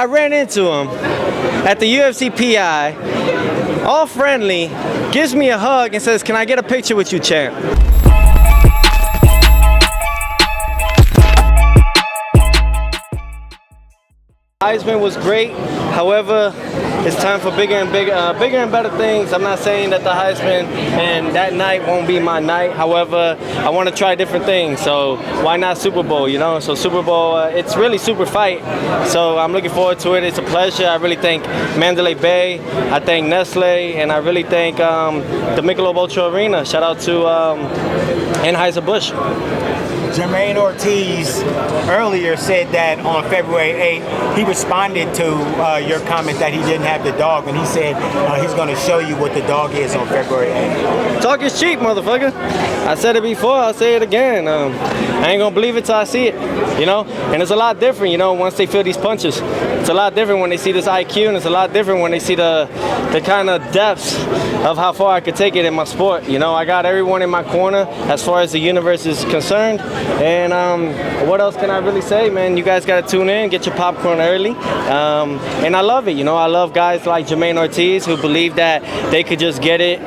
I ran into him at the UFC PI, all friendly, gives me a hug and says, "Can I get a picture with you, champ?" Heisman was great. However, it's time for bigger and better things. I'm not saying that the Heisman and that night won't be my night. However, I want to try different things. So why not Super Bowl? You know, so Super Bowl, it's really super fight. So I'm looking forward to it. It's a pleasure. I really thank Mandalay Bay. I thank Nestle, and I really thank the Michelob Ultra Arena. Shout out to Anheuser-Busch. Jamaine Ortiz earlier said that on February 8th, he responded to your comment that he didn't have the dog, and he said he's going to show you what the dog is on February 8th. Talk is cheap, motherfucker. I said it before, I'll say it again. I ain't going to believe it till I see it, you know? And it's a lot different, you know, once they feel these punches. It's a lot different when they see this IQ, and it's a lot different when they see the kind of depths of how far I could take it in my sport. You know, I got everyone in my corner as far as the universe is concerned. And what else can I really say, man? You guys got to tune in, get your popcorn early. And I love it, you know. I love guys like Jamaine Ortiz who believe that they could just get it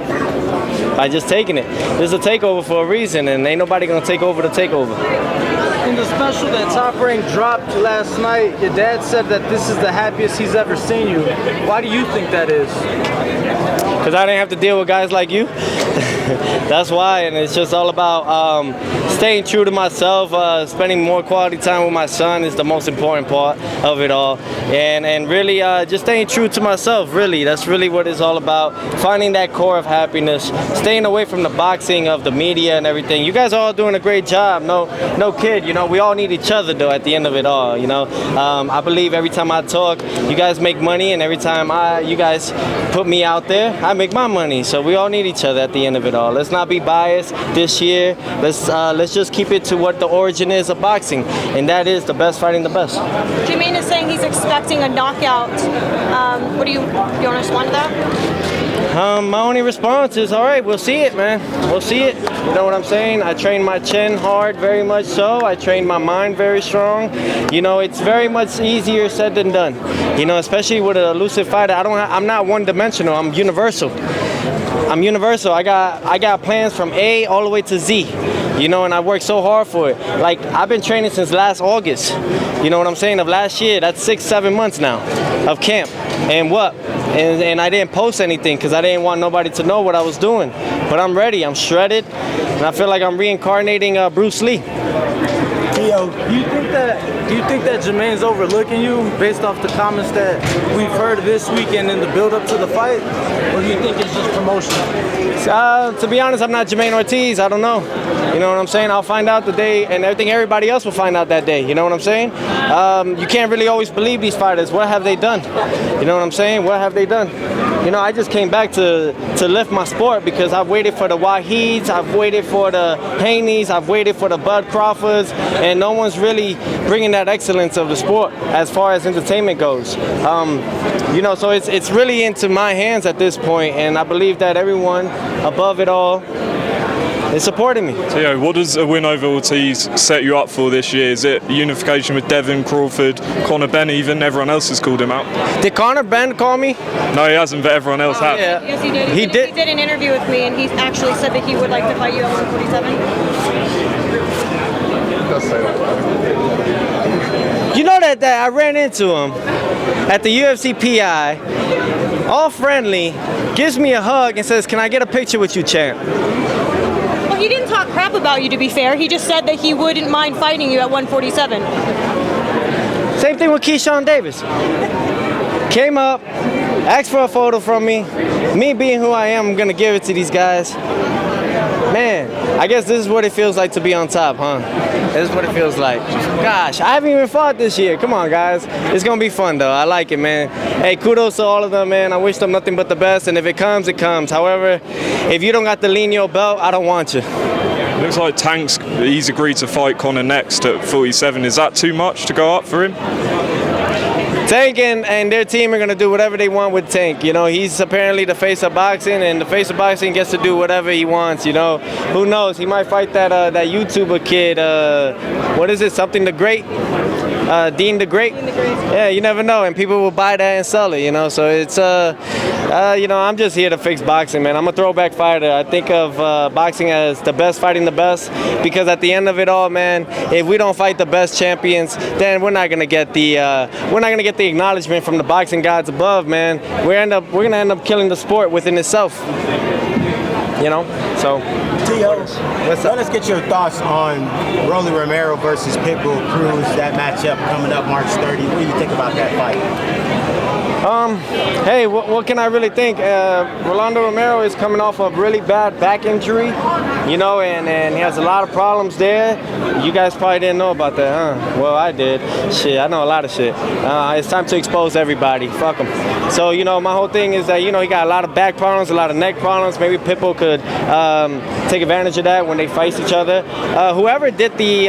by just taking it. This is a takeover for a reason, and ain't nobody going to take over the takeover. In the special that Top Rank dropped last night, your dad said that this is the happiest he's ever seen you. Why do you think that is? Because I didn't have to deal with guys like you. That's why, and it's just all about staying true to myself. Spending more quality time with my son is the most important part of it all, and really just staying true to myself. Really, that's really what it's all about. Finding that core of happiness, staying away from the boxing of the media and everything. You guys are all doing a great job. No kid, you know, we all need each other though at the end of it all. You know, I believe every time I talk, you guys make money, and every time you guys put me out there, I make my money. So we all need each other at the end of it all. Let's not be biased this year. Let's just keep it to what the origin is of boxing, and that is the best fighting the best. Jamaine is saying he's expecting a knockout. What do you want to respond to that? My only response is, all right, we'll see it, man. We'll see it. You know what I'm saying? I train my chin hard, very much so. I train my mind very strong. You know, it's very much easier said than done. You know, especially with an elusive fighter. I'm not one-dimensional. I'm universal. I got plans from A all the way to Z. You know, and I worked so hard for it. Like, I've been training since last August. You know what I'm saying? Of last year. That's 6-7 months now of camp. And what? And I didn't post anything because I didn't want nobody to know what I was doing. But I'm ready. I'm shredded. And I feel like I'm reincarnating Bruce Lee. Theo, do you think that Jamaine's overlooking you based off the comments that we've heard this weekend in the build-up to the fight? Or do you think it's just promotional? To be honest, I'm not Jamaine Ortiz. I don't know. You know what I'm saying? I'll find out the day, and everybody else will find out that day. You know what I'm saying? You can't really always believe these fighters. What have they done? You know what I'm saying? What have they done? You know, I just came back to lift my sport because I've waited for the Waheeds, I've waited for the Haneys, I've waited for the Bud Crawfords, and no one's really bringing that excellence of the sport as far as entertainment goes. You know, so it's really into my hands at this point, and I believe that everyone above it all is supporting me. Theo, what does a win over Ortiz set you up for this year? Is it unification with Devin, Crawford, Conor Benn even? Everyone else has called him out. Did Conor Benn call me? No, he hasn't, but everyone else has. Yeah. Yes, he did. He did an interview with me, and he actually said that he would like to fight you at 147. You know that I ran into him at the UFC PI, all friendly, gives me a hug and says, "Can I get a picture with you, champ?" Well, he didn't talk crap about you, to be fair. He just said that he wouldn't mind fighting you at 147. Same thing with Keyshawn Davis. Came up, asked for a photo from me. Me being who I am, I'm going to give it to these guys. Man, I guess this is what it feels like to be on top, huh? This is what it feels like. Gosh, I haven't even fought this year. Come on, guys. It's going to be fun, though. I like it, man. Hey, kudos to all of them, man. I wish them nothing but the best, and if it comes, it comes. However, if you don't got the lean your belt, I don't want you. Looks like he's agreed to fight Conor next at 47. Is that too much to go up for him? Tank and their team are going to do whatever they want with Tank. You know, he's apparently the face of boxing, and the face of boxing gets to do whatever he wants, you know. Who knows? He might fight that YouTuber kid, what is it, Something the Great? Dean the Great. Yeah, you never know, and people will buy that and sell it, you know. So it's you know, I'm just here to fix boxing, man. I'm a throwback fighter. I think of boxing as the best fighting the best, because at the end of it all, man, if we don't fight the best champions, then we're not gonna get the acknowledgement from the boxing gods above, man. We're gonna end up killing the sport within itself. You know, so. Tio, let us get your thoughts on Rolly Romero versus Pitbull Cruz, that matchup coming up March 30. What do you think about that fight? Hey, what can I really think? Rolando Romero is coming off a really bad back injury, you know, and he has a lot of problems there. You guys probably didn't know about that, huh? Well, I did. Shit, I know a lot of shit. It's time to expose everybody. Fuck them. So, you know, my whole thing is that, you know, he got a lot of back problems, a lot of neck problems. Maybe Pitbull could take advantage of that when they face each other. Whoever did the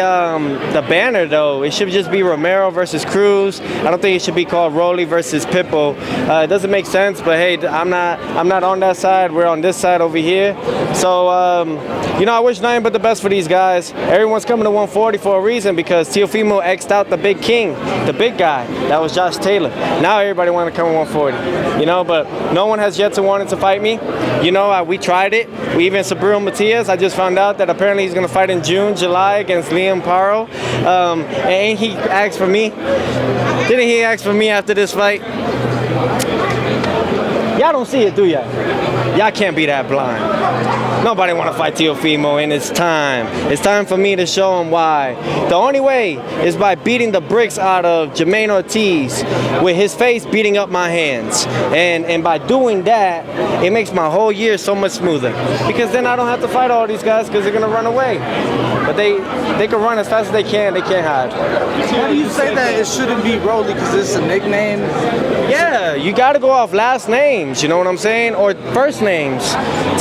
banner, though, it should just be Romero versus Cruz. I don't think it should be called Rolly versus Pitbull. It doesn't make sense, but hey, I'm not on that side. We're on this side over here. So, you know, I wish nothing but the best for these guys. Everyone's coming to 140 for a reason, because Teofimo X'd out the big king, the big guy. That was Josh Taylor. Now everybody want to come to 140, you know, but no one has yet to wanted to fight me. You know, we tried it. We even Sabril Matias. I just found out that apparently he's going to fight in June, July against Liam Paro. And he asked for me. Didn't he ask for me after this fight? Y'all don't see it, do y'all? Y'all can't be that blind. Nobody want to fight Teofimo, and it's time. It's time for me to show him why. The only way is by beating the bricks out of Jamaine Ortiz with his face beating up my hands. And by doing that, it makes my whole year so much smoother. Because then I don't have to fight all these guys because they're going to run away. But they can run as fast as they can't hide. How do you say that it shouldn't be Rolly because it's a nickname? Yeah, you got to go off last names, you know what I'm saying? Or first names.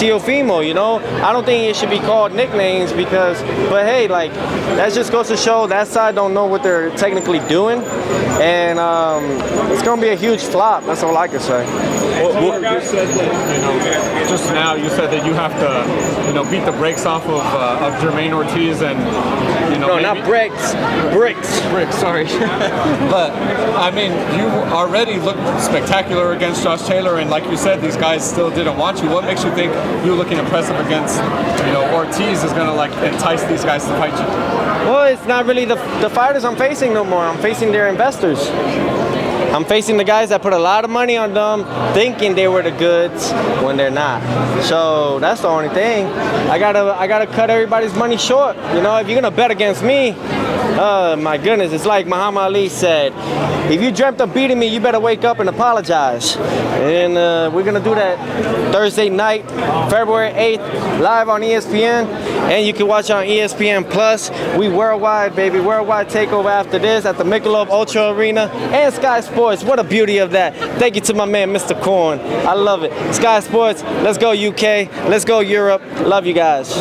Teofimo, you know? I don't think it should be called nicknames because, but hey, like, that just goes to show that side don't know what they're technically doing. And it's going to be a huge flop. That's all I can say. Well, you said that, you know, just now you said that you have to, you know, beat the brakes off of Jamaine Ortiz and, you know, no, not bricks, bricks. Bricks, sorry. But, I mean, you already looked spectacular against Josh Taylor, and like you said, these guys still didn't want you. What makes you think you looking impressive against, you know, Ortiz is going to, like, entice these guys to fight you? Well, it's not really the fighters I'm facing no more. I'm facing their investors. I'm facing the guys that put a lot of money on them, thinking they were the goods when they're not. So that's the only thing. I gotta cut everybody's money short. You know, if you're gonna bet against me, my goodness, it's like Muhammad Ali said, if you dreamt of beating me, you better wake up and apologize. And we're gonna do that Thursday night, February 8th, live on ESPN, and you can watch on ESPN Plus. We worldwide, baby, worldwide takeover after this at the Michelob Ultra Arena and Sky Sports. What a beauty of that. Thank you to my man, Mr. Korn. I love it. Sky Sports, let's go UK, let's go Europe. Love you guys.